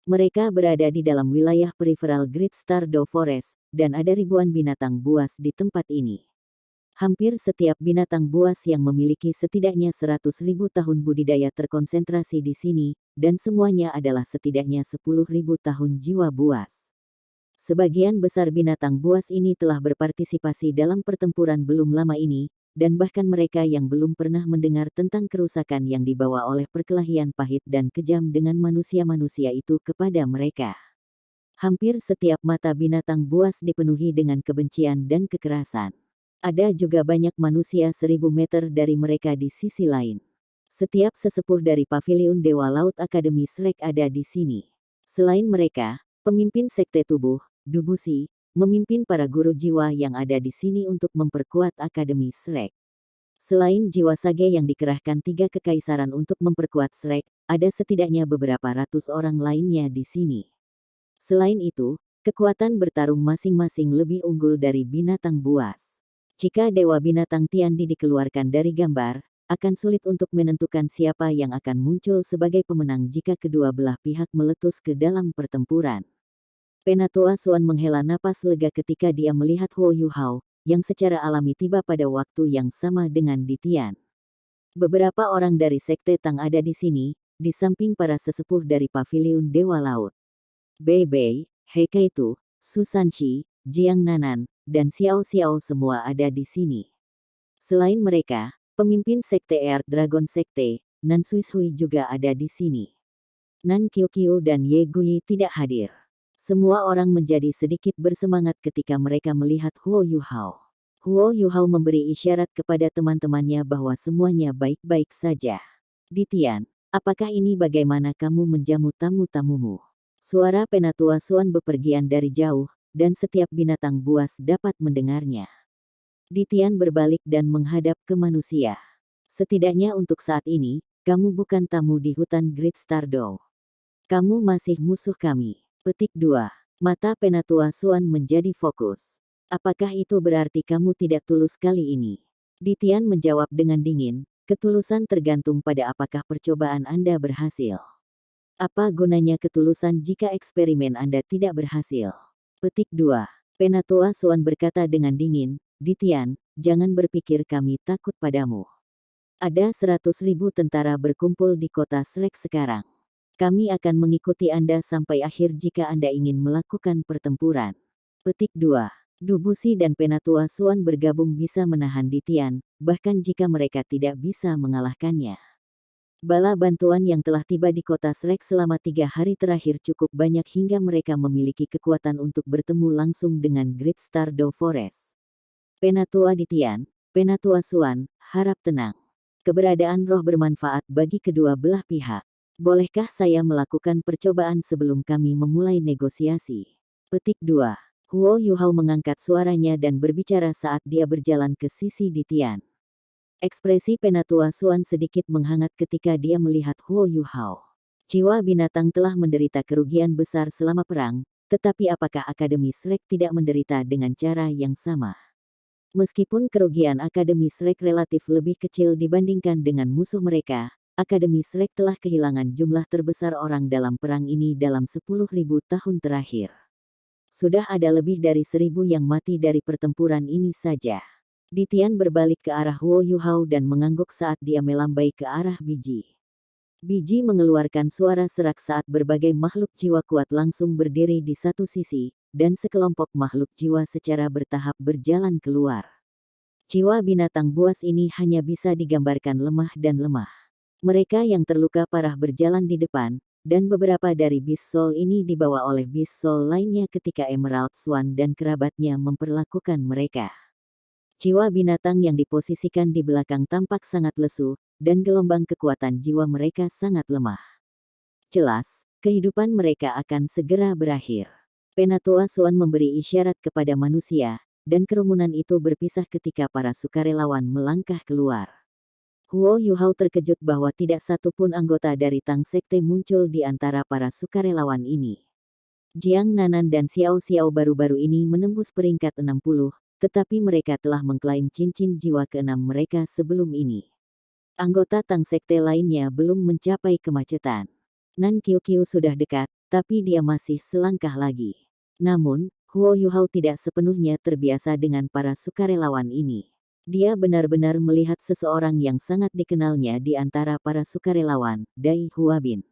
Mereka berada di dalam wilayah periferal Great Stardew Forest, dan ada ribuan binatang buas di tempat ini. Hampir setiap binatang buas yang memiliki setidaknya 100.000 tahun budidaya terkonsentrasi di sini, dan semuanya adalah setidaknya 10.000 tahun jiwa buas. Sebagian besar binatang buas ini telah berpartisipasi dalam pertempuran belum lama ini, dan bahkan mereka yang belum pernah mendengar tentang kerusakan yang dibawa oleh perkelahian pahit dan kejam dengan manusia-manusia itu kepada mereka. Hampir setiap mata binatang buas dipenuhi dengan kebencian dan kekerasan. Ada juga banyak manusia 1000 meter dari mereka di sisi lain. Setiap sesepuh dari Paviliun Dewa Laut Akademi Shrek ada di sini. Selain mereka, pemimpin sekte tubuh, Dubusi, memimpin para guru jiwa yang ada di sini untuk memperkuat Akademi Shrek. Selain jiwa sage yang dikerahkan 3 kekaisaran untuk memperkuat Shrek, ada setidaknya beberapa ratus orang lainnya di sini. Selain itu, kekuatan bertarung masing-masing lebih unggul dari binatang buas. Jika Dewa Binatang Tiandi dikeluarkan dari gambar, akan sulit untuk menentukan siapa yang akan muncul sebagai pemenang jika kedua belah pihak meletus ke dalam pertempuran. Penatua Xuan menghela napas lega ketika dia melihat Huo Yuhao, yang secara alami tiba pada waktu yang sama dengan Ditian. Beberapa orang dari Sekte Tang ada di sini, di samping para sesepuh dari Paviliun Dewa Laut. Bei Bei, He Kaitu, Su Sanchi, Jiang Nanan, dan Xiao Xiao semua ada di sini. Selain mereka, pemimpin Sekte Earth Dragon Sekte, Nan Suishui juga ada di sini. Nan Qiuqiu dan Ye Guyi tidak hadir. Semua orang menjadi sedikit bersemangat ketika mereka melihat Huo Yuhao. Huo Yuhao memberi isyarat kepada teman-temannya bahwa semuanya baik-baik saja. Ditian, apakah ini bagaimana kamu menjamu tamu-tamumu? Suara Penatua Xuan bepergian dari jauh, dan setiap binatang buas dapat mendengarnya. Ditian berbalik dan menghadap ke manusia. Setidaknya untuk saat ini, kamu bukan tamu di hutan Great Stardew. Kamu masih musuh kami. Petik 2. Mata Penatua Xuan menjadi fokus. Apakah itu berarti kamu tidak tulus kali ini? Ditian menjawab dengan dingin, ketulusan tergantung pada apakah percobaan Anda berhasil. Apa gunanya ketulusan jika eksperimen Anda tidak berhasil? Petik 2. Penatua Xuan berkata dengan dingin, Ditian, jangan berpikir kami takut padamu. Ada 100.000 tentara berkumpul di kota Shrek sekarang. Kami akan mengikuti Anda sampai akhir jika Anda ingin melakukan pertempuran. Petik 2. Dubusi dan Penatua Xuan bergabung bisa menahan Ditian, bahkan jika mereka tidak bisa mengalahkannya. Bala bantuan yang telah tiba di kota Shrek selama 3 hari terakhir cukup banyak hingga mereka memiliki kekuatan untuk bertemu langsung dengan Great Stardew Forest. Penatua Ditian, Penatua Xuan, harap tenang. Keberadaan roh bermanfaat bagi kedua belah pihak. Bolehkah saya melakukan percobaan sebelum kami memulai negosiasi? Petik 2. Huo Yuhao mengangkat suaranya dan berbicara saat dia berjalan ke sisi Ditian. Ekspresi Penatua Xuan sedikit menghangat ketika dia melihat Huo Yuhao. Jiwa binatang telah menderita kerugian besar selama perang, tetapi apakah Akademi Shrek tidak menderita dengan cara yang sama? Meskipun kerugian Akademi Shrek relatif lebih kecil dibandingkan dengan musuh mereka, Akademi Shrek telah kehilangan jumlah terbesar orang dalam perang ini dalam 10.000 tahun terakhir. Sudah ada lebih dari 1.000 yang mati dari pertempuran ini saja. Ditian berbalik ke arah Huo Yuhao dan mengangguk saat dia melambai ke arah biji. Biji mengeluarkan suara serak saat berbagai makhluk jiwa kuat langsung berdiri di satu sisi, dan sekelompok makhluk jiwa secara bertahap berjalan keluar. Jiwa binatang buas ini hanya bisa digambarkan lemah dan lemah. Mereka yang terluka parah berjalan di depan, dan beberapa dari Beast Soul ini dibawa oleh Beast Soul lainnya ketika Emerald Swan dan kerabatnya memperlakukan mereka. Jiwa binatang yang diposisikan di belakang tampak sangat lesu, dan gelombang kekuatan jiwa mereka sangat lemah. Jelas, kehidupan mereka akan segera berakhir. Penatua Xuan memberi isyarat kepada manusia, dan kerumunan itu berpisah ketika para sukarelawan melangkah keluar. Huo Yuhao terkejut bahwa tidak satu pun anggota dari Tang Sekte muncul di antara para sukarelawan ini. Jiang Nanan dan Xiao Xiao baru-baru ini menembus peringkat 60, tetapi mereka telah mengklaim cincin jiwa ke-6 mereka sebelum ini. Anggota Tang Sekte lainnya belum mencapai kemacetan. Nan Qiuqiu sudah dekat, tapi dia masih selangkah lagi. Namun, Huo Yuhao tidak sepenuhnya terbiasa dengan para sukarelawan ini. Dia benar-benar melihat seseorang yang sangat dikenalnya di antara para sukarelawan, Dai Huabin.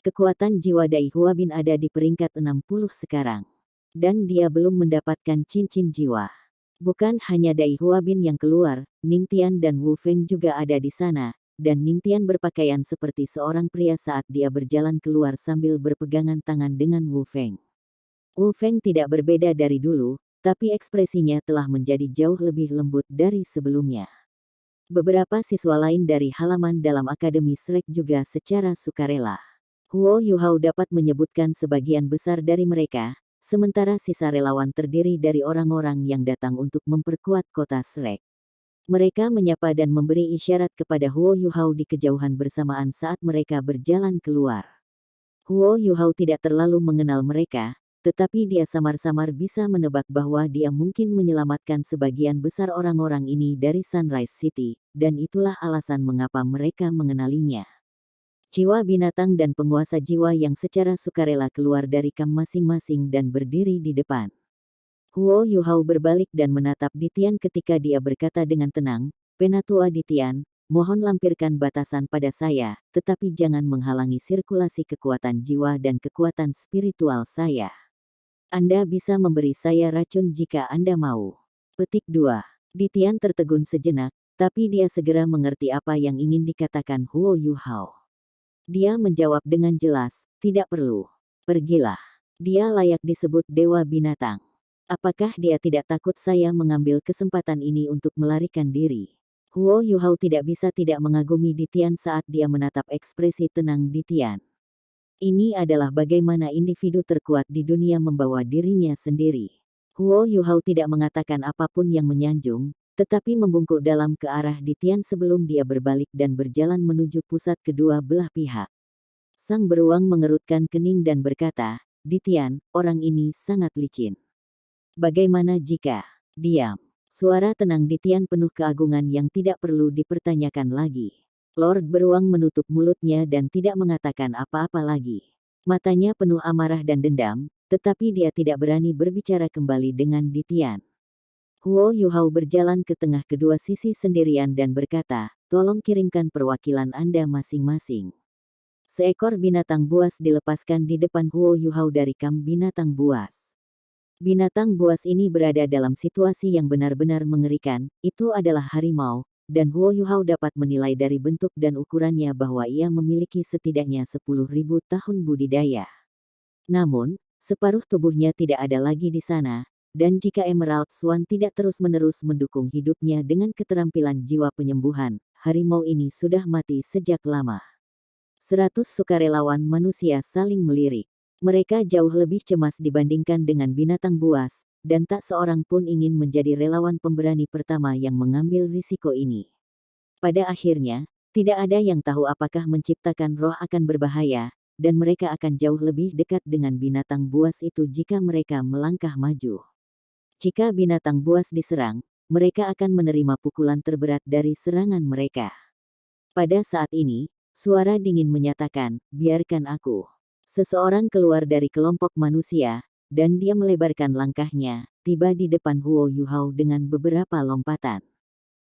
Kekuatan jiwa Dai Huabin ada di peringkat 60 sekarang. Dan dia belum mendapatkan cincin jiwa. Bukan hanya Dai Huabin yang keluar, Ningtian dan Wu Feng juga ada di sana, dan Ningtian berpakaian seperti seorang pria saat dia berjalan keluar sambil berpegangan tangan dengan Wu Feng. Wu Feng tidak berbeda dari dulu, tapi ekspresinya telah menjadi jauh lebih lembut dari sebelumnya. Beberapa siswa lain dari halaman dalam Akademi Shrek juga secara sukarela. Huo Yuhao dapat menyebutkan sebagian besar dari mereka, sementara sisa relawan terdiri dari orang-orang yang datang untuk memperkuat kota Shrek. Mereka menyapa dan memberi isyarat kepada Huo Yuhao di kejauhan bersamaan saat mereka berjalan keluar. Huo Yuhao tidak terlalu mengenal mereka, tetapi dia samar-samar bisa menebak bahwa dia mungkin menyelamatkan sebagian besar orang-orang ini dari Sunrise City, dan itulah alasan mengapa mereka mengenalinya. Jiwa binatang dan penguasa jiwa yang secara sukarela keluar dari kamp masing-masing dan berdiri di depan. Huo Yuhao berbalik dan menatap Ditian ketika dia berkata dengan tenang, "Penatua Ditian, mohon lampirkan batasan pada saya, tetapi jangan menghalangi sirkulasi kekuatan jiwa dan kekuatan spiritual saya. Anda bisa memberi saya racun jika Anda mau." Petik 2. Ditian tertegun sejenak, tapi dia segera mengerti apa yang ingin dikatakan Huo Yuhao. Dia menjawab dengan jelas, "Tidak perlu. Pergilah. Dia layak disebut dewa binatang. Apakah dia tidak takut saya mengambil kesempatan ini untuk melarikan diri?" Huo Yuhao tidak bisa tidak mengagumi Ditian saat dia menatap ekspresi tenang Ditian. Ini adalah bagaimana individu terkuat di dunia membawa dirinya sendiri. Huo Yuhao tidak mengatakan apapun yang menyanjung, tetapi membungkuk dalam ke arah Ditian sebelum dia berbalik dan berjalan menuju pusat kedua belah pihak. Sang beruang mengerutkan kening dan berkata, "Ditian, orang ini sangat licin. Bagaimana jika..." Diam. Suara tenang Ditian penuh keagungan yang tidak perlu dipertanyakan lagi. Lord beruang menutup mulutnya dan tidak mengatakan apa-apa lagi. Matanya penuh amarah dan dendam, tetapi dia tidak berani berbicara kembali dengan Ditian. Huo Yuhao berjalan ke tengah kedua sisi sendirian dan berkata, "Tolong kirimkan perwakilan Anda masing-masing." Seekor binatang buas dilepaskan di depan Huo Yuhao dari kamp binatang buas. Binatang buas ini berada dalam situasi yang benar-benar mengerikan, itu adalah harimau, dan Huo Yuhao dapat menilai dari bentuk dan ukurannya bahwa ia memiliki setidaknya 10.000 tahun budidaya. Namun, separuh tubuhnya tidak ada lagi di sana, dan jika Emerald Swan tidak terus-menerus mendukung hidupnya dengan keterampilan jiwa penyembuhan, harimau ini sudah mati sejak lama. 100 sukarelawan manusia saling melirik. Mereka jauh lebih cemas dibandingkan dengan binatang buas, dan tak seorang pun ingin menjadi relawan pemberani pertama yang mengambil risiko ini. Pada akhirnya, tidak ada yang tahu apakah menciptakan roh akan berbahaya, dan mereka akan jauh lebih dekat dengan binatang buas itu jika mereka melangkah maju. Jika binatang buas diserang, mereka akan menerima pukulan terberat dari serangan mereka. Pada saat ini, suara dingin menyatakan, "Biarkan aku." Seseorang keluar dari kelompok manusia, dan dia melebarkan langkahnya, tiba di depan Huo Yuhao dengan beberapa lompatan.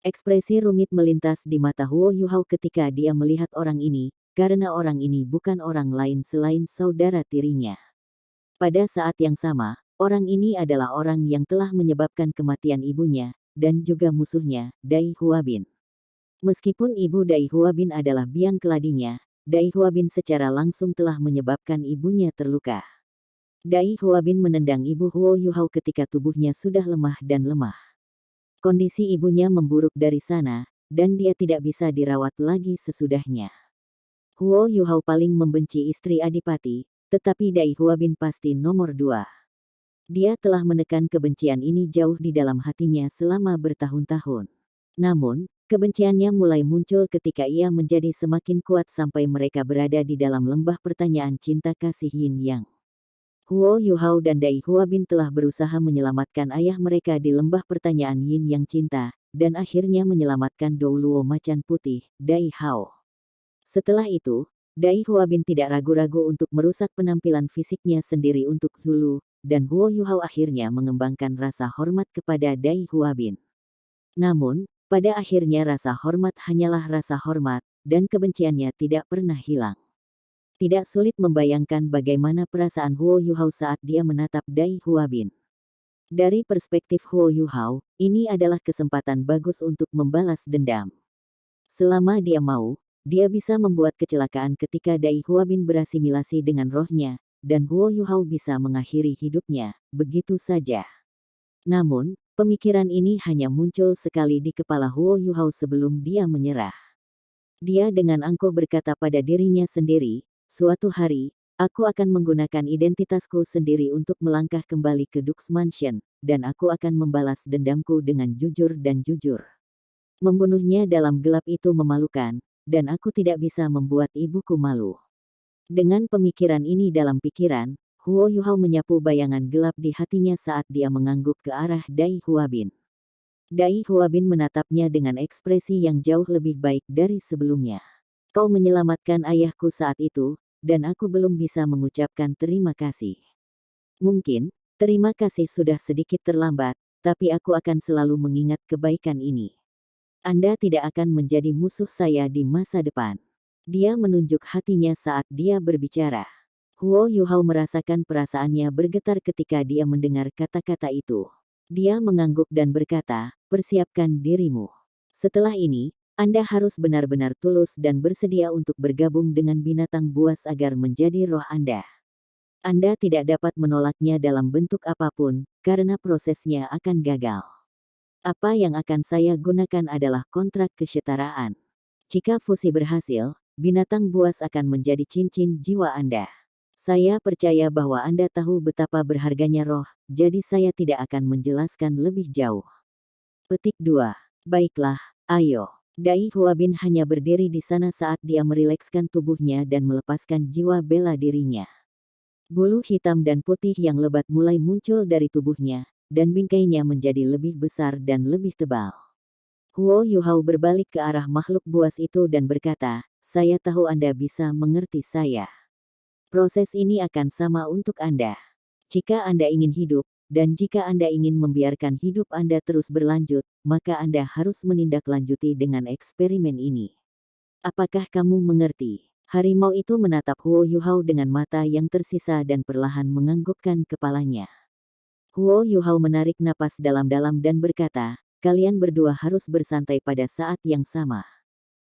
Ekspresi rumit melintas di mata Huo Yuhao ketika dia melihat orang ini, karena orang ini bukan orang lain selain saudara tirinya. Pada saat yang sama, orang ini adalah orang yang telah menyebabkan kematian ibunya, dan juga musuhnya, Dai Huabin. Meskipun ibu Dai Huabin adalah biang keladinya, Dai Huabin secara langsung telah menyebabkan ibunya terluka. Dai Huabin menendang ibu Huo Yuhao ketika tubuhnya sudah lemah dan lemah. Kondisi ibunya memburuk dari sana, dan dia tidak bisa dirawat lagi sesudahnya. Huo Yuhao paling membenci istri Adipati, tetapi Dai Huabin pasti nomor 2. Dia telah menekan kebencian ini jauh di dalam hatinya selama bertahun-tahun. Namun, kebenciannya mulai muncul ketika ia menjadi semakin kuat sampai mereka berada di dalam lembah pertanyaan cinta kasih Yin Yang. Huo Yuhao dan Dai Huabin telah berusaha menyelamatkan ayah mereka di lembah pertanyaan Yin Yang cinta, dan akhirnya menyelamatkan Douluo Macan Putih, Dai Hao. Setelah itu, Dai Huabin tidak ragu-ragu untuk merusak penampilan fisiknya sendiri untuk Zulu, dan Huo Yuhao akhirnya mengembangkan rasa hormat kepada Dai Huabin. Namun, pada akhirnya rasa hormat hanyalah rasa hormat, dan kebenciannya tidak pernah hilang. Tidak sulit membayangkan bagaimana perasaan Huo Yuhao saat dia menatap Dai Huabin. Dari perspektif Huo Yuhao, ini adalah kesempatan bagus untuk membalas dendam. Selama dia mau, dia bisa membuat kecelakaan ketika Dai Huabin berasimilasi dengan rohnya, dan Huo Yuhao bisa mengakhiri hidupnya, begitu saja. Namun, pemikiran ini hanya muncul sekali di kepala Huo Yuhao sebelum dia menyerah. Dia dengan angkuh berkata pada dirinya sendiri, suatu hari, aku akan menggunakan identitasku sendiri untuk melangkah kembali ke Dux Mansion, dan aku akan membalas dendamku dengan jujur dan jujur. Membunuhnya dalam gelap itu memalukan, dan aku tidak bisa membuat ibuku malu. Dengan pemikiran ini dalam pikiran, Huo Yuhao menyapu bayangan gelap di hatinya saat dia mengangguk ke arah Dai Huabin. Dai Huabin menatapnya dengan ekspresi yang jauh lebih baik dari sebelumnya. Kau menyelamatkan ayahku saat itu, dan aku belum bisa mengucapkan terima kasih. Mungkin, terima kasih sudah sedikit terlambat, tapi aku akan selalu mengingat kebaikan ini. Anda tidak akan menjadi musuh saya di masa depan. Dia menunjuk hatinya saat dia berbicara. Huo Yuhao merasakan perasaannya bergetar ketika dia mendengar kata-kata itu. Dia mengangguk dan berkata, persiapkan dirimu. Setelah ini, Anda harus benar-benar tulus dan bersedia untuk bergabung dengan binatang buas agar menjadi roh Anda. Anda tidak dapat menolaknya dalam bentuk apapun, karena prosesnya akan gagal. Apa yang akan saya gunakan adalah kontrak kesetaraan. Jika fusi berhasil, binatang buas akan menjadi cincin jiwa Anda. Saya percaya bahwa Anda tahu betapa berharganya roh, jadi saya tidak akan menjelaskan lebih jauh. Petik 2. Baiklah, ayo. Dai Huabin hanya berdiri di sana saat dia merilekskan tubuhnya dan melepaskan jiwa bela dirinya. Bulu hitam dan putih yang lebat mulai muncul dari tubuhnya, dan bingkainya menjadi lebih besar dan lebih tebal. Huo Yuhao berbalik ke arah makhluk buas itu dan berkata, saya tahu Anda bisa mengerti saya. Proses ini akan sama untuk Anda. Jika Anda ingin hidup, dan jika Anda ingin membiarkan hidup Anda terus berlanjut, maka Anda harus menindaklanjuti dengan eksperimen ini. Apakah kamu mengerti? Harimau itu menatap Huo Yuhao dengan mata yang tersisa dan perlahan menganggukkan kepalanya. Huo Yuhao menarik napas dalam-dalam dan berkata, kalian berdua harus bersantai pada saat yang sama.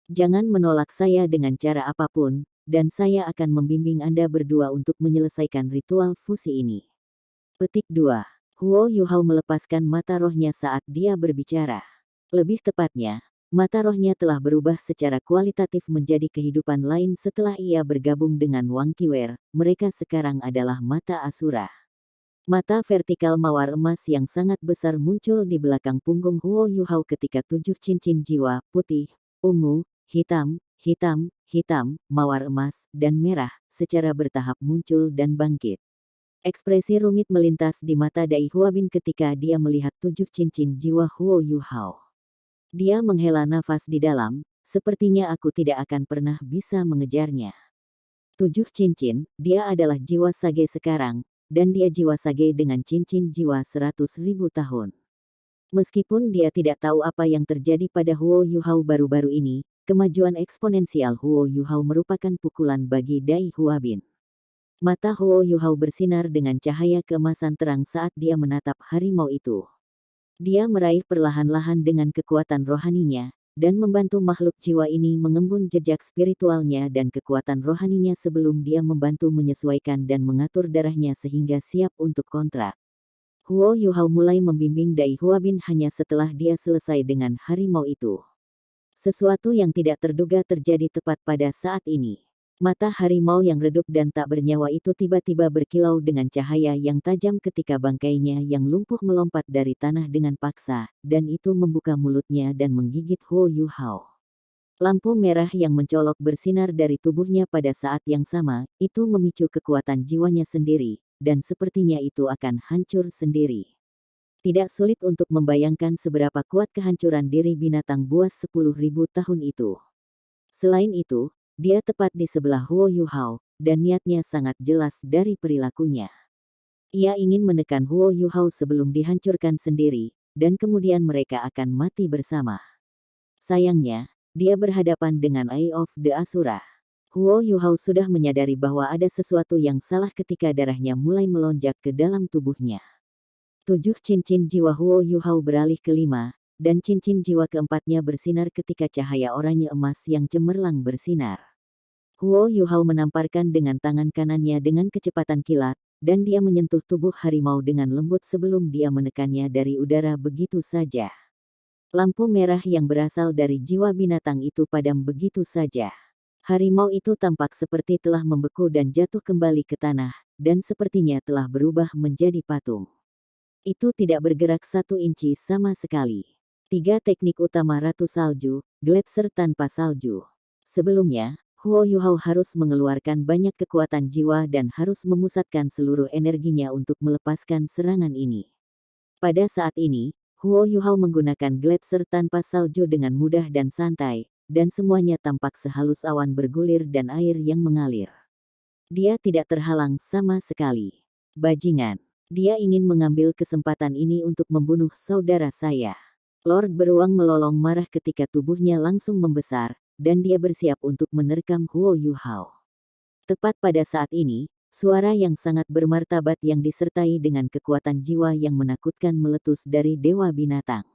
Jangan menolak saya dengan cara apapun, dan saya akan membimbing Anda berdua untuk menyelesaikan ritual fusi ini. Petik 2. Huo Yuhao melepaskan mata rohnya saat dia berbicara. Lebih tepatnya, mata rohnya telah berubah secara kualitatif menjadi kehidupan lain setelah ia bergabung dengan Wang Qiwer. Mereka sekarang adalah mata Asura. Mata vertikal mawar emas yang sangat besar muncul di belakang punggung Huo Yuhao ketika 7 cincin jiwa, putih, ungu, hitam, hitam, hitam, mawar emas, dan merah, secara bertahap muncul dan bangkit. Ekspresi rumit melintas di mata Dai Huabin ketika dia melihat 7 cincin jiwa Huo Yuhao. Dia menghela nafas di dalam, sepertinya aku tidak akan pernah bisa mengejarnya. 7 cincin, dia adalah jiwa sage sekarang, dan dia jiwa sage dengan cincin jiwa 100.000 tahun. Meskipun dia tidak tahu apa yang terjadi pada Huo Yuhao baru-baru ini, kemajuan eksponensial Huo Yuhao merupakan pukulan bagi Dai Huabin. Mata Huo Yuhao bersinar dengan cahaya keemasan terang saat dia menatap harimau itu. Dia meraih perlahan-lahan dengan kekuatan rohaninya, dan membantu makhluk jiwa ini mengembun jejak spiritualnya dan kekuatan rohaninya sebelum dia membantu menyesuaikan dan mengatur darahnya sehingga siap untuk kontrak. Huo Yuhao mulai membimbing Dai Huabin hanya setelah dia selesai dengan harimau itu. Sesuatu yang tidak terduga terjadi tepat pada saat ini. Mata harimau yang redup dan tak bernyawa itu tiba-tiba berkilau dengan cahaya yang tajam ketika bangkainya yang lumpuh melompat dari tanah dengan paksa, dan itu membuka mulutnya dan menggigit Huo Yuhao. Lampu merah yang mencolok bersinar dari tubuhnya pada saat yang sama, itu memicu kekuatan jiwanya sendiri, dan sepertinya itu akan hancur sendiri. Tidak sulit untuk membayangkan seberapa kuat kehancuran diri binatang buas 10.000 tahun itu. Selain itu, dia tepat di sebelah Huo Yuhao, dan niatnya sangat jelas dari perilakunya. Ia ingin menekan Huo Yuhao sebelum dihancurkan sendiri, dan kemudian mereka akan mati bersama. Sayangnya, dia berhadapan dengan Eye of the Asura. Huo Yuhao sudah menyadari bahwa ada sesuatu yang salah ketika darahnya mulai melonjak ke dalam tubuhnya. 7 cincin jiwa Huo Yuhao beralih ke 5, dan cincin jiwa keempatnya bersinar ketika cahaya oranye emas yang cemerlang bersinar. Huo Yuhao menamparkan dengan tangan kanannya dengan kecepatan kilat, dan dia menyentuh tubuh harimau dengan lembut sebelum dia menekannya dari udara begitu saja. Lampu merah yang berasal dari jiwa binatang itu padam begitu saja. Harimau itu tampak seperti telah membeku dan jatuh kembali ke tanah, dan sepertinya telah berubah menjadi patung. Itu tidak bergerak 1 inci sama sekali. 3 teknik utama Ratu Salju, Gletser tanpa salju. Sebelumnya, Huo Yuhao harus mengeluarkan banyak kekuatan jiwa dan harus memusatkan seluruh energinya untuk melepaskan serangan ini. Pada saat ini, Huo Yuhao menggunakan Gletser tanpa salju dengan mudah dan santai, dan semuanya tampak sehalus awan bergulir dan air yang mengalir. Dia tidak terhalang sama sekali. Bajingan. Dia ingin mengambil kesempatan ini untuk membunuh saudara saya. Lord Beruang melolong marah ketika tubuhnya langsung membesar, dan dia bersiap untuk menerkam Huo Yuhao. Tepat pada saat ini, suara yang sangat bermartabat yang disertai dengan kekuatan jiwa yang menakutkan meletus dari Dewa Binatang.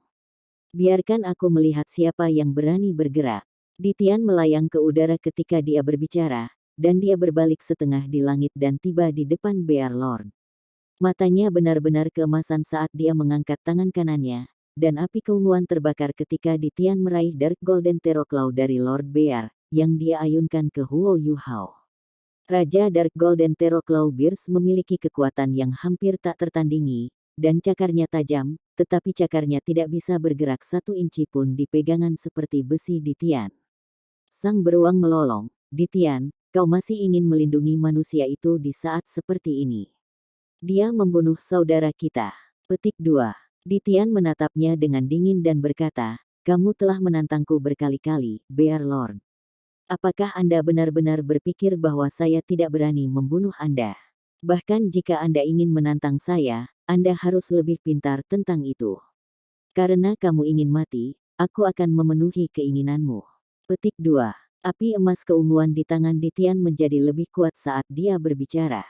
Biarkan aku melihat siapa yang berani bergerak. Ditian melayang ke udara ketika dia berbicara, dan dia berbalik setengah di langit dan tiba di depan Bear Lord. Matanya benar-benar keemasan saat dia mengangkat tangan kanannya, dan api keunguan terbakar ketika Ditian meraih Dark Golden Teroclaw dari Lord Bear, yang dia ayunkan ke Huo Yuhao. Raja Dark Golden Teroclaw Bears memiliki kekuatan yang hampir tak tertandingi, dan cakarnya tajam, tetapi cakarnya tidak bisa bergerak 1 inci pun di pegangan seperti besi Ditian. Sang beruang melolong, Ditian, kau masih ingin melindungi manusia itu di saat seperti ini. Dia membunuh saudara kita. Petik 2. Ditian menatapnya dengan dingin dan berkata, kamu telah menantangku berkali-kali, Bear Lord. Apakah Anda benar-benar berpikir bahwa saya tidak berani membunuh Anda? Bahkan jika Anda ingin menantang saya, Anda harus lebih pintar tentang itu. Karena kamu ingin mati, aku akan memenuhi keinginanmu. Petik 2. Api emas keunguan di tangan Ditian menjadi lebih kuat saat dia berbicara.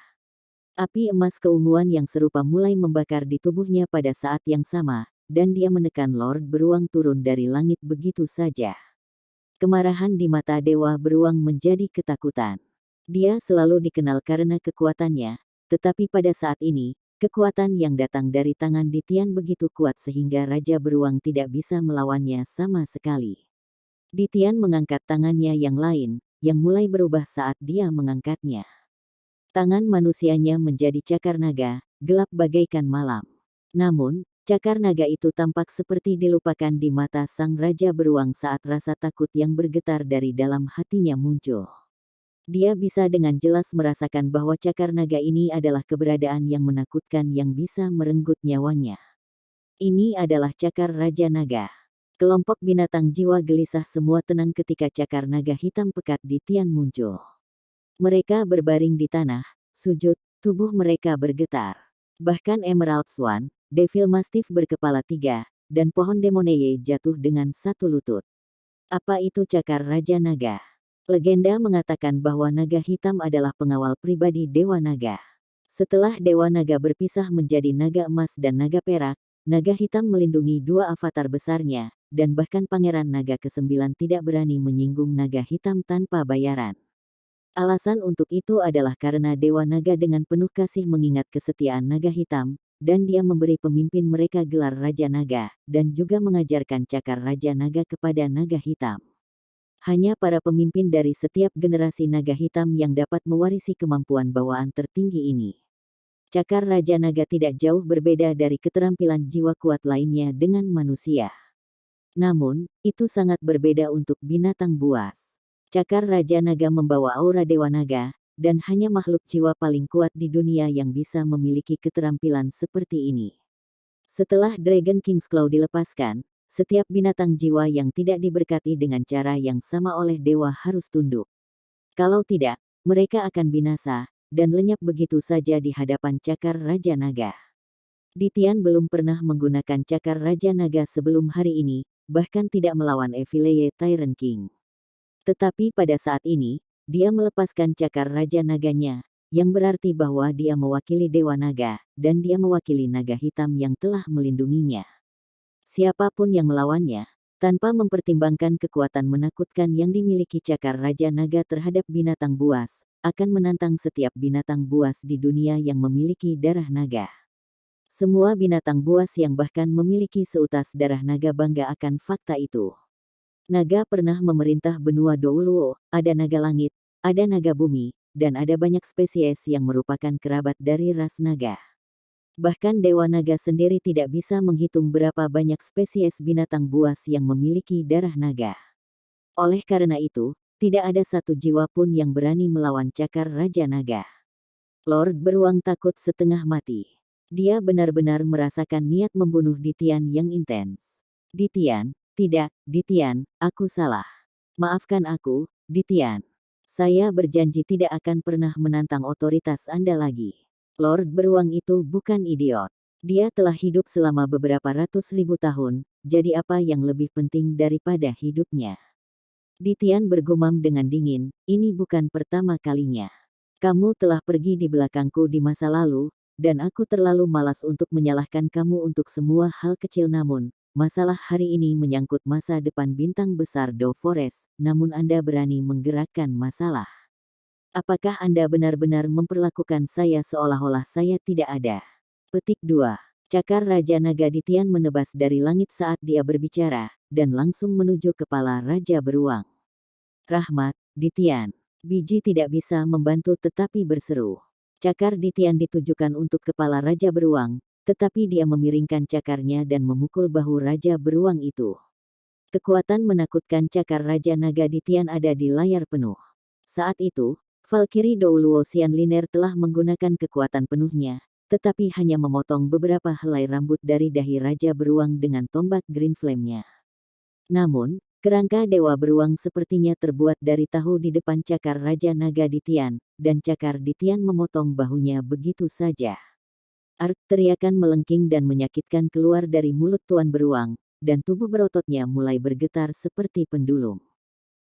Api emas keunguan yang serupa mulai membakar di tubuhnya pada saat yang sama, dan dia menekan Lord Beruang turun dari langit begitu saja. Kemarahan di mata Dewa Beruang menjadi ketakutan. Dia selalu dikenal karena kekuatannya, tetapi pada saat ini, kekuatan yang datang dari tangan Ditian begitu kuat sehingga Raja Beruang tidak bisa melawannya sama sekali. Ditian mengangkat tangannya yang lain, yang mulai berubah saat dia mengangkatnya. Tangan manusianya menjadi cakar naga, gelap bagaikan malam. Namun, cakar naga itu tampak seperti dilupakan di mata sang Raja Beruang saat rasa takut yang bergetar dari dalam hatinya muncul. Dia bisa dengan jelas merasakan bahwa cakar naga ini adalah keberadaan yang menakutkan yang bisa merenggut nyawanya. Ini adalah cakar Raja Naga. Kelompok binatang jiwa gelisah semua tenang ketika cakar naga hitam pekat di Tian muncul. Mereka berbaring di tanah, sujud, tubuh mereka bergetar. Bahkan Emerald Swan, Devil Mastiff berkepala 3, dan pohon Demoneye jatuh dengan 1 lutut. Apa itu cakar Raja Naga? Legenda mengatakan bahwa naga hitam adalah pengawal pribadi Dewa Naga. Setelah Dewa Naga berpisah menjadi naga emas dan naga perak, naga hitam melindungi 2 avatar besarnya, dan bahkan Pangeran Naga ke-9 tidak berani menyinggung naga hitam tanpa bayaran. Alasan untuk itu adalah karena Dewa Naga dengan penuh kasih mengingat kesetiaan naga hitam, dan dia memberi pemimpin mereka gelar Raja Naga, dan juga mengajarkan cakar Raja Naga kepada naga hitam. Hanya para pemimpin dari setiap generasi naga hitam yang dapat mewarisi kemampuan bawaan tertinggi ini. Cakar Raja Naga tidak jauh berbeda dari keterampilan jiwa kuat lainnya dengan manusia. Namun, itu sangat berbeda untuk binatang buas. Cakar Raja Naga membawa aura Dewa Naga, dan hanya makhluk jiwa paling kuat di dunia yang bisa memiliki keterampilan seperti ini. Setelah Dragon King's Claw dilepaskan, setiap binatang jiwa yang tidak diberkati dengan cara yang sama oleh dewa harus tunduk. Kalau tidak, mereka akan binasa, dan lenyap begitu saja di hadapan cakar Raja Naga. Ditian belum pernah menggunakan cakar Raja Naga sebelum hari ini, bahkan tidak melawan Evileye Tyrant King. Tetapi pada saat ini, dia melepaskan cakar Raja Naganya, yang berarti bahwa dia mewakili Dewa Naga, dan dia mewakili naga hitam yang telah melindunginya. Siapapun yang melawannya, tanpa mempertimbangkan kekuatan menakutkan yang dimiliki cakar Raja Naga terhadap binatang buas, akan menantang setiap binatang buas di dunia yang memiliki darah naga. Semua binatang buas yang bahkan memiliki seutas darah naga bangga akan fakta itu. Naga pernah memerintah benua Douluo, ada naga langit, ada naga bumi, dan ada banyak spesies yang merupakan kerabat dari ras naga. Bahkan Dewa Naga sendiri tidak bisa menghitung berapa banyak spesies binatang buas yang memiliki darah naga. Oleh karena itu, tidak ada satu jiwa pun yang berani melawan cakar Raja Naga. Lord Beruang takut setengah mati. Dia benar-benar merasakan niat membunuh Ditian yang intens. Ditian, tidak, Ditian, aku salah. Maafkan aku, Ditian. Saya berjanji tidak akan pernah menantang otoritas Anda lagi. Lord Beruang itu bukan idiot. Dia telah hidup selama beberapa ratus ribu tahun, jadi apa yang lebih penting daripada hidupnya? Ditian bergumam dengan dingin, ini bukan pertama kalinya. Kamu telah pergi di belakangku di masa lalu, dan aku terlalu malas untuk menyalahkan kamu untuk semua hal kecil namun, masalah hari ini menyangkut masa depan bintang besar Do Forest, namun Anda berani menggerakkan masalah. Apakah Anda benar-benar memperlakukan saya seolah-olah saya tidak ada? Petik 2. Cakar Raja Naga Ditian menebas dari langit saat dia berbicara, dan langsung menuju kepala Raja Beruang. Rahmat, Ditian. Biji tidak bisa membantu tetapi berseru. Cakar Ditian ditujukan untuk kepala Raja Beruang, tetapi dia memiringkan cakarnya dan memukul bahu Raja Beruang itu. Kekuatan menakutkan cakar Raja Naga Ditian ada di layar penuh. Saat itu, Valkyrie Douluo Xianliner telah menggunakan kekuatan penuhnya, tetapi hanya memotong beberapa helai rambut dari dahi Raja Beruang dengan tombak Green Flame-nya. Namun, kerangka Dewa Beruang sepertinya terbuat dari tahu di depan cakar Raja Naga Ditian, dan cakar Ditian memotong bahunya begitu saja. Ark teriakan melengking dan menyakitkan keluar dari mulut Tuan Beruang, dan tubuh berototnya mulai bergetar seperti pendulum.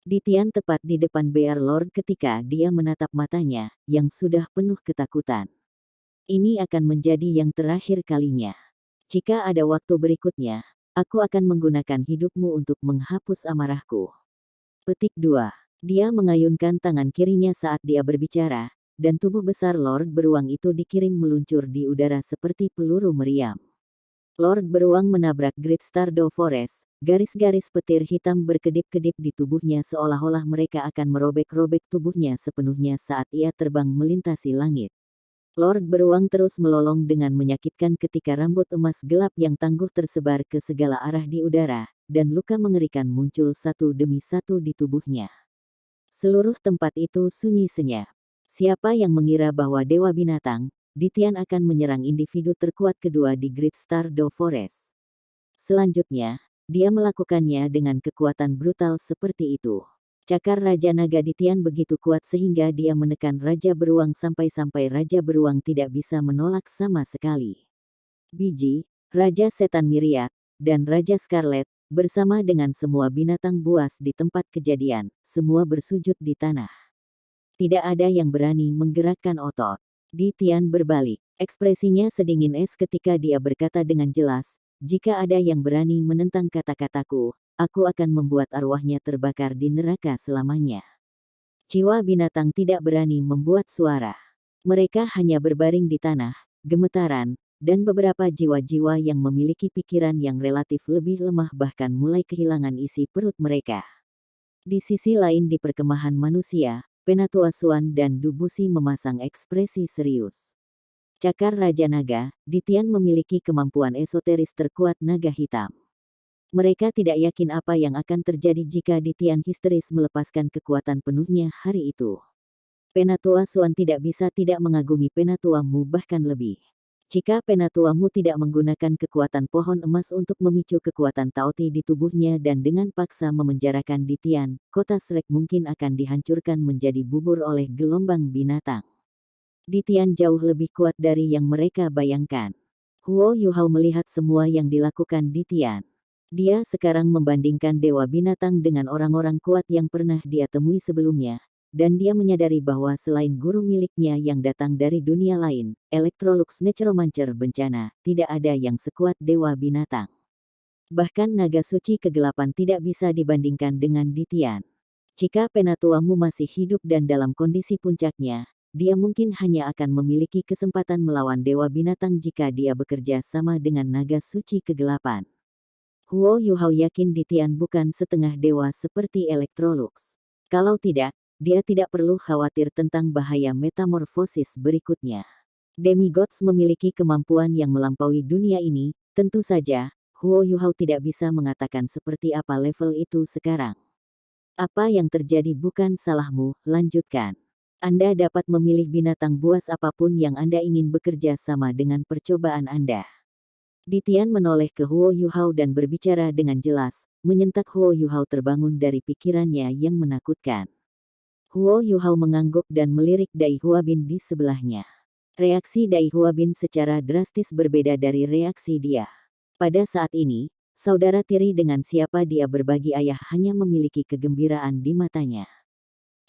Ditian tepat di depan Bear Lord ketika dia menatap matanya, yang sudah penuh ketakutan. Ini akan menjadi yang terakhir kalinya. Jika ada waktu berikutnya, aku akan menggunakan hidupmu untuk menghapus amarahku. Petik 2. Dia mengayunkan tangan kirinya saat dia berbicara, dan tubuh besar Lord Beruang itu dikirim meluncur di udara seperti peluru meriam. Lord Beruang menabrak Great Star Do Forest, garis-garis petir hitam berkedip-kedip di tubuhnya seolah-olah mereka akan merobek-robek tubuhnya sepenuhnya saat ia terbang melintasi langit. Lord Beruang terus melolong dengan menyakitkan ketika rambut emas gelap yang tangguh tersebar ke segala arah di udara, dan luka mengerikan muncul satu demi satu di tubuhnya. Seluruh tempat itu sunyi senyap. Siapa yang mengira bahwa Dewa Binatang, Ditian akan menyerang individu terkuat kedua di Great Star Do Forest. Selanjutnya, dia melakukannya dengan kekuatan brutal seperti itu. Cakar Raja Naga Ditian begitu kuat sehingga dia menekan Raja Beruang sampai-sampai Raja Beruang tidak bisa menolak sama sekali. Biji, Raja Setan Myriad, dan Raja Scarlet, bersama dengan semua binatang buas di tempat kejadian, semua bersujud di tanah. Tidak ada yang berani menggerakkan otot. Ditian berbalik. Ekspresinya sedingin es ketika dia berkata dengan jelas, jika ada yang berani menentang kata-kataku, aku akan membuat arwahnya terbakar di neraka selamanya. Jiwa binatang tidak berani membuat suara. Mereka hanya berbaring di tanah, gemetaran, dan beberapa jiwa-jiwa yang memiliki pikiran yang relatif lebih lemah bahkan mulai kehilangan isi perut mereka. Di sisi lain di perkemahan manusia, Penatua Suan dan Dubusi memasang ekspresi serius. Cakar Raja Naga, Ditian memiliki kemampuan esoteris terkuat naga hitam. Mereka tidak yakin apa yang akan terjadi jika Ditian histeris melepaskan kekuatan penuhnya hari itu. Penatua Suan tidak bisa tidak mengagumi Penatua Mu bahkan lebih. Jika penatuamu tidak menggunakan kekuatan pohon emas untuk memicu kekuatan Taoti di tubuhnya dan dengan paksa memenjarakan Ditian, kota Shrek mungkin akan dihancurkan menjadi bubur oleh gelombang binatang. Ditian jauh lebih kuat dari yang mereka bayangkan. Huo Yuhao melihat semua yang dilakukan Ditian. Dia sekarang membandingkan Dewa Binatang dengan orang-orang kuat yang pernah dia temui sebelumnya. Dan dia menyadari bahwa selain guru miliknya yang datang dari dunia lain, Electrolux Necromancer bencana, tidak ada yang sekuat Dewa Binatang. Bahkan naga suci kegelapan tidak bisa dibandingkan dengan Ditian. Jika penatuamu masih hidup dan dalam kondisi puncaknya, dia mungkin hanya akan memiliki kesempatan melawan Dewa Binatang jika dia bekerja sama dengan naga suci kegelapan. Huo Yuhao yakin Ditian bukan setengah dewa seperti Electrolux. Kalau tidak, dia tidak perlu khawatir tentang bahaya metamorfosis berikutnya. Demigods memiliki kemampuan yang melampaui dunia ini, tentu saja, Huo Yuhao tidak bisa mengatakan seperti apa level itu sekarang. Apa yang terjadi bukan salahmu, lanjutkan. Anda dapat memilih binatang buas apapun yang Anda ingin bekerja sama dengan percobaan Anda. Ditian menoleh ke Huo Yuhao dan berbicara dengan jelas, menyentak Huo Yuhao terbangun dari pikirannya yang menakutkan. Huo Yuhao mengangguk dan melirik Dai Huabin di sebelahnya. Reaksi Dai Huabin secara drastis berbeda dari reaksi dia. Pada saat ini, saudara tiri dengan siapa dia berbagi ayah hanya memiliki kegembiraan di matanya.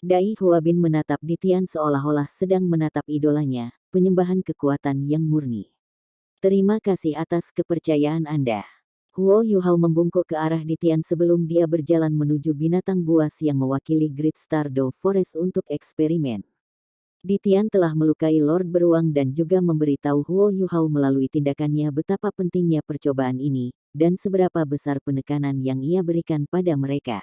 Dai Huabin menatap Ditian seolah-olah sedang menatap idolanya, penyembahan kekuatan yang murni. Terima kasih atas kepercayaan Anda. Huo Yuhao membungkuk ke arah Ditian sebelum dia berjalan menuju binatang buas yang mewakili Great Stardew Forest untuk eksperimen. Ditian telah melukai Lord Beruang dan juga memberitahu Huo Yuhao melalui tindakannya betapa pentingnya percobaan ini, dan seberapa besar penekanan yang ia berikan pada mereka.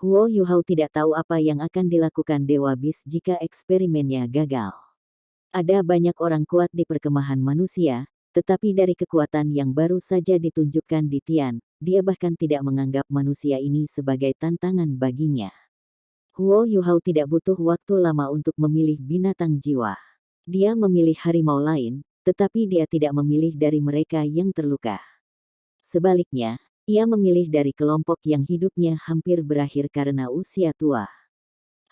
Huo Yuhao tidak tahu apa yang akan dilakukan Dewa Bis jika eksperimennya gagal. Ada banyak orang kuat di perkemahan manusia, tetapi dari kekuatan yang baru saja ditunjukkan Ditian, dia bahkan tidak menganggap manusia ini sebagai tantangan baginya. Huo Yuhao tidak butuh waktu lama untuk memilih binatang jiwa. Dia memilih harimau lain, tetapi dia tidak memilih dari mereka yang terluka. Sebaliknya, ia memilih dari kelompok yang hidupnya hampir berakhir karena usia tua.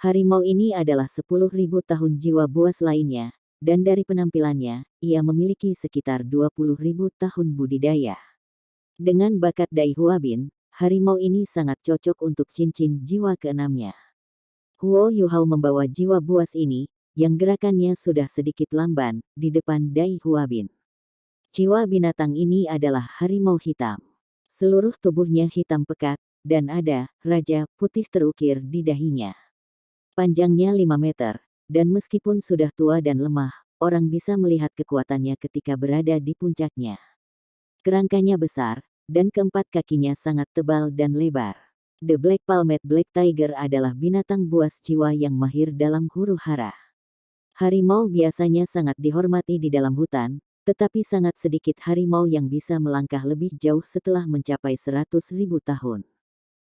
Harimau ini adalah 10.000 tahun jiwa buas lainnya, dan dari penampilannya, ia memiliki sekitar 20.000 tahun budidaya. Dengan bakat Dai Huabin, harimau ini sangat cocok untuk cincin jiwa keenamnya. Huo Yuhao membawa jiwa buas ini, yang gerakannya sudah sedikit lamban, di depan Dai Huabin. Jiwa binatang ini adalah harimau hitam. Seluruh tubuhnya hitam pekat, dan ada raja putih terukir di dahinya. Panjangnya 5 meter. Dan meskipun sudah tua dan lemah, orang bisa melihat kekuatannya ketika berada di puncaknya. Kerangkanya besar, dan keempat kakinya sangat tebal dan lebar. The Black Palmed Black Tiger adalah binatang buas jiwa yang mahir dalam huru-hara. Harimau biasanya sangat dihormati di dalam hutan, tetapi sangat sedikit harimau yang bisa melangkah lebih jauh setelah mencapai 100.000 tahun.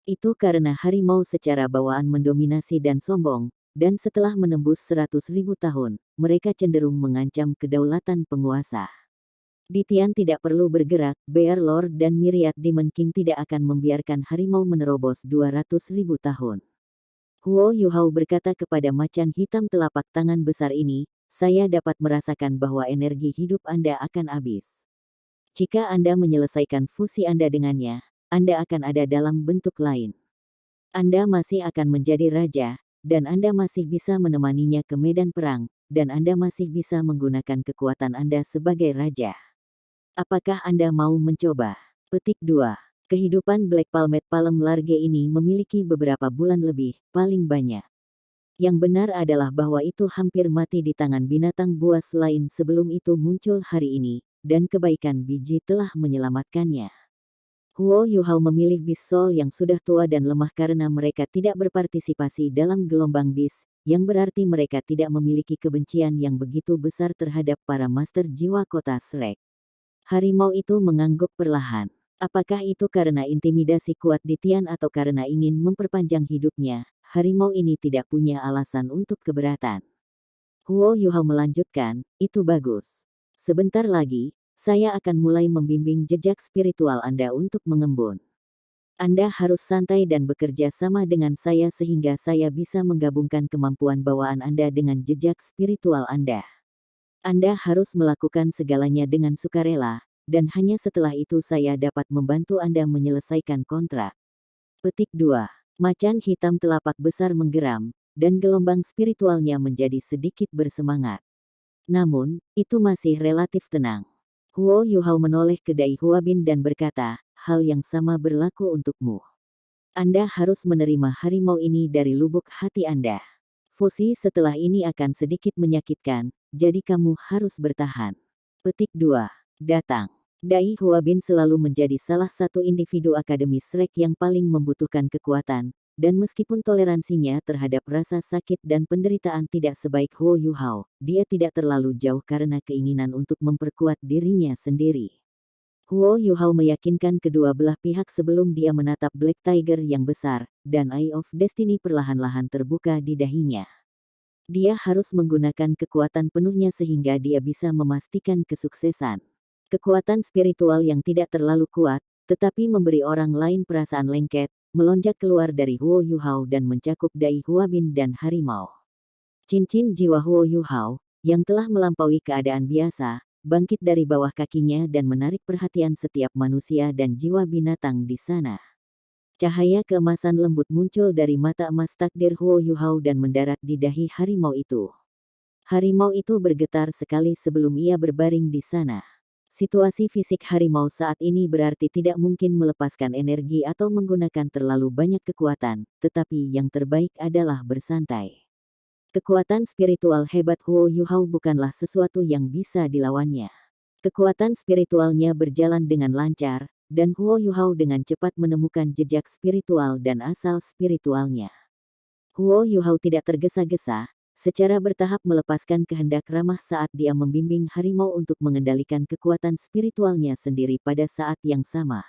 Itu karena harimau secara bawaan mendominasi dan sombong, dan setelah menembus 100.000 tahun, mereka cenderung mengancam kedaulatan penguasa. Ditian tidak perlu bergerak, Bear Lord dan Myriad Demon King tidak akan membiarkan harimau menerobos 200.000 tahun. Huo Yuhao berkata kepada macan hitam telapak tangan besar ini, saya dapat merasakan bahwa energi hidup Anda akan habis. Jika Anda menyelesaikan fusi Anda dengannya, Anda akan ada dalam bentuk lain. Anda masih akan menjadi raja, dan Anda masih bisa menemaninya ke medan perang, dan Anda masih bisa menggunakan kekuatan Anda sebagai raja. Apakah Anda mau mencoba? Petik 2. Kehidupan Black Palmed Palem Large ini memiliki beberapa bulan lebih, paling banyak. Yang benar adalah bahwa itu hampir mati di tangan binatang buas lain sebelum itu muncul hari ini, dan kebaikan biji telah menyelamatkannya. Huo Yuhao memilih bis Soul yang sudah tua dan lemah karena mereka tidak berpartisipasi dalam gelombang bis, yang berarti mereka tidak memiliki kebencian yang begitu besar terhadap para master jiwa kota Shrek. Harimau itu mengangguk perlahan. Apakah itu karena intimidasi kuat Ditian atau karena ingin memperpanjang hidupnya? Harimau ini tidak punya alasan untuk keberatan. Huo Yuhao melanjutkan, itu bagus. Sebentar lagi, saya akan mulai membimbing jejak spiritual Anda untuk mengembun. Anda harus santai dan bekerja sama dengan saya sehingga saya bisa menggabungkan kemampuan bawaan Anda dengan jejak spiritual Anda. Anda harus melakukan segalanya dengan sukarela, dan hanya setelah itu saya dapat membantu Anda menyelesaikan kontrak. Petik 2. Macan hitam telapak besar menggeram, dan gelombang spiritualnya menjadi sedikit bersemangat. Namun, itu masih relatif tenang. Huo Yuhao menoleh ke Dai Huabin dan berkata, hal yang sama berlaku untukmu. Anda harus menerima harimau ini dari lubuk hati Anda. Fusi setelah ini akan sedikit menyakitkan, jadi kamu harus bertahan. Petik 2. Datang. Dai Huabin selalu menjadi salah satu individu akademis Shrek yang paling membutuhkan kekuatan, dan meskipun toleransinya terhadap rasa sakit dan penderitaan tidak sebaik Huo Yuhao, dia tidak terlalu jauh karena keinginan untuk memperkuat dirinya sendiri. Huo Yuhao meyakinkan kedua belah pihak sebelum dia menatap Black Tiger yang besar, dan Eye of Destiny perlahan-lahan terbuka di dahinya. Dia harus menggunakan kekuatan penuhnya sehingga dia bisa memastikan kesuksesan. Kekuatan spiritual yang tidak terlalu kuat, tetapi memberi orang lain perasaan lengket, melonjak keluar dari Huo Yuhao dan mencakup Dai Huabin dan harimau. Cincin jiwa Huo Yuhao, yang telah melampaui keadaan biasa, bangkit dari bawah kakinya dan menarik perhatian setiap manusia dan jiwa binatang di sana. Cahaya keemasan lembut muncul dari mata emas takdir Huo Yuhao dan mendarat di dahi harimau itu. Harimau itu bergetar sekali sebelum ia berbaring di sana. Situasi fisik harimau saat ini berarti tidak mungkin melepaskan energi atau menggunakan terlalu banyak kekuatan, tetapi yang terbaik adalah bersantai. Kekuatan spiritual hebat Huo Yuhao bukanlah sesuatu yang bisa dilawannya. Kekuatan spiritualnya berjalan dengan lancar, dan Huo Yuhao dengan cepat menemukan jejak spiritual dan asal spiritualnya. Huo Yuhao tidak tergesa-gesa, secara bertahap melepaskan kehendak ramah saat dia membimbing harimau untuk mengendalikan kekuatan spiritualnya sendiri pada saat yang sama.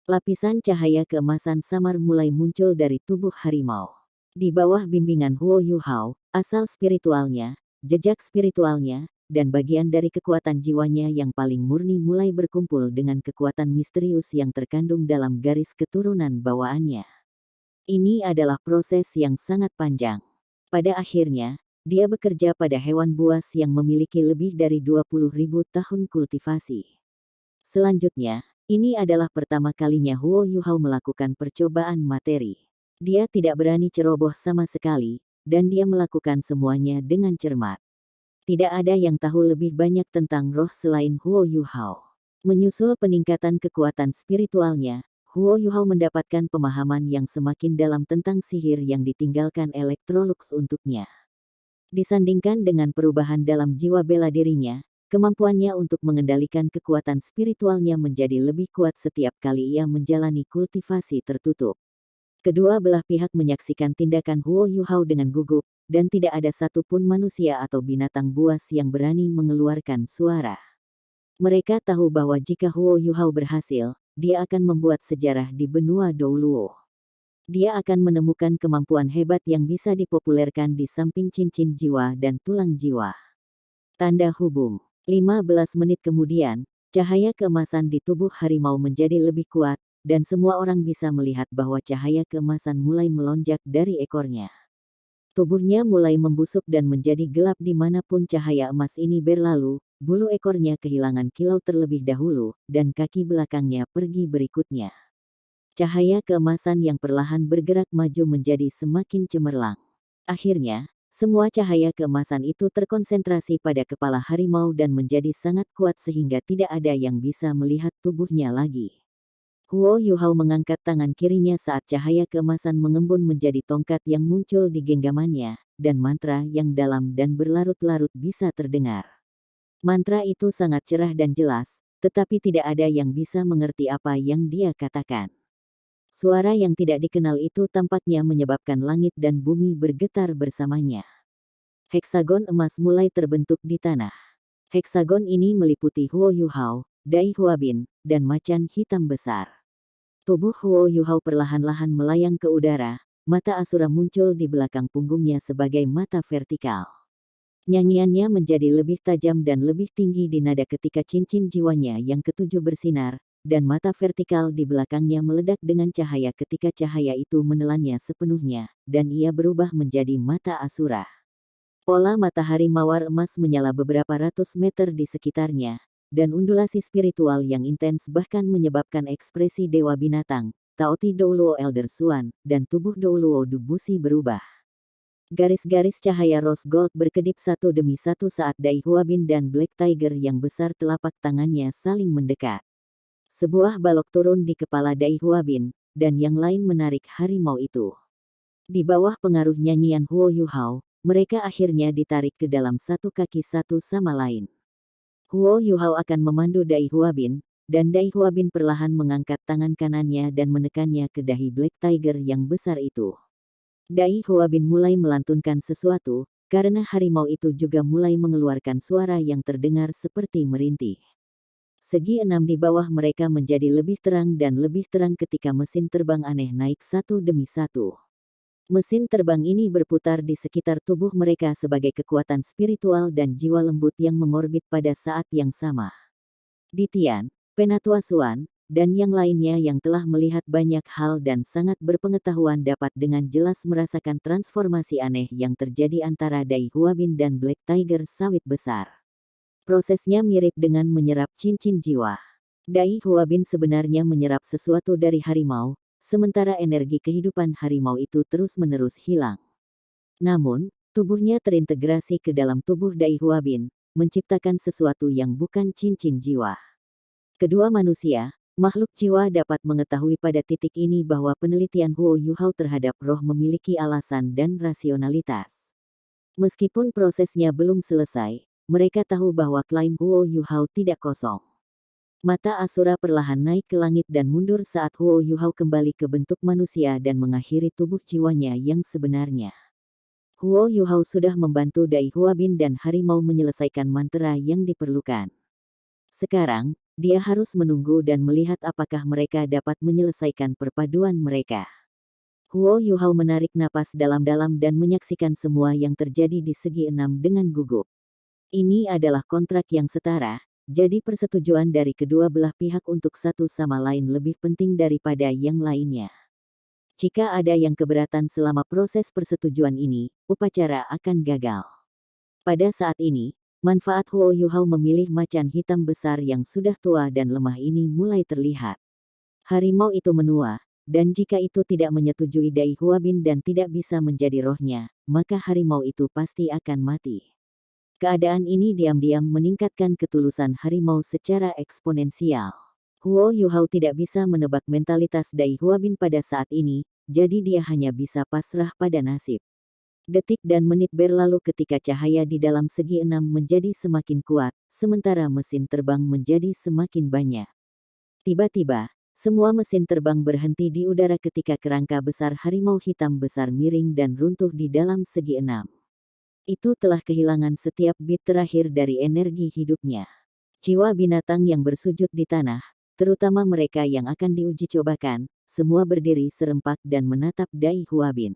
Lapisan cahaya keemasan samar mulai muncul dari tubuh harimau. Di bawah bimbingan Huo Yuhao, asal spiritualnya, jejak spiritualnya, dan bagian dari kekuatan jiwanya yang paling murni mulai berkumpul dengan kekuatan misterius yang terkandung dalam garis keturunan bawaannya. Ini adalah proses yang sangat panjang. Pada akhirnya, dia bekerja pada hewan buas yang memiliki lebih dari 20.000 tahun kultivasi. Selanjutnya, ini adalah pertama kalinya Huo Yuhao melakukan percobaan materi. Dia tidak berani ceroboh sama sekali, dan dia melakukan semuanya dengan cermat. Tidak ada yang tahu lebih banyak tentang roh selain Huo Yuhao. Menyusul peningkatan kekuatan spiritualnya, Huo Yuhao mendapatkan pemahaman yang semakin dalam tentang sihir yang ditinggalkan Electrolux untuknya. Disandingkan dengan perubahan dalam jiwa bela dirinya, kemampuannya untuk mengendalikan kekuatan spiritualnya menjadi lebih kuat setiap kali ia menjalani kultivasi tertutup. Kedua belah pihak menyaksikan tindakan Huo Yuhao dengan gugup, dan tidak ada satupun manusia atau binatang buas yang berani mengeluarkan suara. Mereka tahu bahwa jika Huo Yuhao berhasil, dia akan membuat sejarah di benua Douluo. Dia akan menemukan kemampuan hebat yang bisa dipopulerkan di samping cincin jiwa dan tulang jiwa. Tanda hubung. 15 menit kemudian, cahaya keemasan di tubuh harimau menjadi lebih kuat, dan semua orang bisa melihat bahwa cahaya keemasan mulai melonjak dari ekornya. Tubuhnya mulai membusuk dan menjadi gelap dimanapun cahaya emas ini berlalu, bulu ekornya kehilangan kilau terlebih dahulu, dan kaki belakangnya pergi berikutnya. Cahaya keemasan yang perlahan bergerak maju menjadi semakin cemerlang. Akhirnya, semua cahaya keemasan itu terkonsentrasi pada kepala harimau dan menjadi sangat kuat sehingga tidak ada yang bisa melihat tubuhnya lagi. Huo Yuhao mengangkat tangan kirinya saat cahaya keemasan mengembun menjadi tongkat yang muncul di genggamannya, dan mantra yang dalam dan berlarut-larut bisa terdengar. Mantra itu sangat cerah dan jelas, tetapi tidak ada yang bisa mengerti apa yang dia katakan. Suara yang tidak dikenal itu tampaknya menyebabkan langit dan bumi bergetar bersamanya. Heksagon emas mulai terbentuk di tanah. Heksagon ini meliputi Huo Yuhao, Dai Huabin, dan macan hitam besar. Tubuh Huo Yuhao perlahan-lahan melayang ke udara, mata Asura muncul di belakang punggungnya sebagai mata vertikal. Nyanyiannya menjadi lebih tajam dan lebih tinggi di nada ketika cincin jiwanya yang ketujuh bersinar, dan mata vertikal di belakangnya meledak dengan cahaya ketika cahaya itu menelannya sepenuhnya, dan ia berubah menjadi mata Asura. Pola matahari mawar emas menyala beberapa ratus meter di sekitarnya, dan undulasi spiritual yang intens bahkan menyebabkan ekspresi Dewa Binatang, Taoti Douluo Elder Swan, dan tubuh Douluo Dubusi berubah. Garis-garis cahaya rose gold berkedip satu demi satu saat Dai Huabin dan Black Tiger yang besar telapak tangannya saling mendekat. Sebuah balok turun di kepala Dai Huabin, dan yang lain menarik harimau itu. Di bawah pengaruh nyanyian Huo Yuhao, mereka akhirnya ditarik ke dalam satu kaki satu sama lain. Huo Yuhao akan memandu Dai Huabin, dan Dai Huabin perlahan mengangkat tangan kanannya dan menekannya ke dahi Black Tiger yang besar itu. Dai Huabin mulai melantunkan sesuatu, karena harimau itu juga mulai mengeluarkan suara yang terdengar seperti merintih. Segi enam di bawah mereka menjadi lebih terang dan lebih terang ketika mesin terbang aneh naik satu demi satu. Mesin terbang ini berputar di sekitar tubuh mereka sebagai kekuatan spiritual dan jiwa lembut yang mengorbit pada saat yang sama. Ditian, Penatua Suan, dan yang lainnya yang telah melihat banyak hal dan sangat berpengetahuan dapat dengan jelas merasakan transformasi aneh yang terjadi antara Dai Huabin dan Black Tiger sawit besar. Prosesnya mirip dengan menyerap cincin jiwa. Dai Huabin sebenarnya menyerap sesuatu dari harimau, sementara energi kehidupan harimau itu terus-menerus hilang. Namun, tubuhnya terintegrasi ke dalam tubuh Dai Huabin, menciptakan sesuatu yang bukan cincin jiwa. Kedua manusia, makhluk jiwa dapat mengetahui pada titik ini bahwa penelitian Huo Yuhao terhadap roh memiliki alasan dan rasionalitas. Meskipun prosesnya belum selesai, mereka tahu bahwa klaim Huo Yuhao tidak kosong. Mata Asura perlahan naik ke langit dan mundur saat Huo Yuhao kembali ke bentuk manusia dan mengakhiri tubuh jiwanya yang sebenarnya. Huo Yuhao sudah membantu Dai Huabin dan harimau menyelesaikan mantra yang diperlukan. Sekarang, dia harus menunggu dan melihat apakah mereka dapat menyelesaikan perpaduan mereka. Huo Yuhao menarik napas dalam-dalam dan menyaksikan semua yang terjadi di segi enam dengan gugup. Ini adalah kontrak yang setara. Jadi persetujuan dari kedua belah pihak untuk satu sama lain lebih penting daripada yang lainnya. Jika ada yang keberatan selama proses persetujuan ini, upacara akan gagal. Pada saat ini, manfaat Huo Yuhao memilih macan hitam besar yang sudah tua dan lemah ini mulai terlihat. Harimau itu menua, dan jika itu tidak menyetujui Dai Huabin dan tidak bisa menjadi rohnya, maka harimau itu pasti akan mati. Keadaan ini diam-diam meningkatkan ketulusan harimau secara eksponensial. Huo Yuhao tidak bisa menebak mentalitas Dai Huabin pada saat ini, jadi dia hanya bisa pasrah pada nasib. Detik dan menit berlalu ketika cahaya di dalam segi enam menjadi semakin kuat, sementara mesin terbang menjadi semakin banyak. Tiba-tiba, semua mesin terbang berhenti di udara ketika kerangka besar harimau hitam besar miring dan runtuh di dalam segi enam. Itu telah kehilangan setiap bit terakhir dari energi hidupnya. Jiwa binatang yang bersujud di tanah, terutama mereka yang akan diuji cobakan, semua berdiri serempak dan menatap Dai Huabin.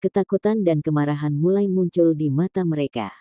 Ketakutan dan kemarahan mulai muncul di mata mereka.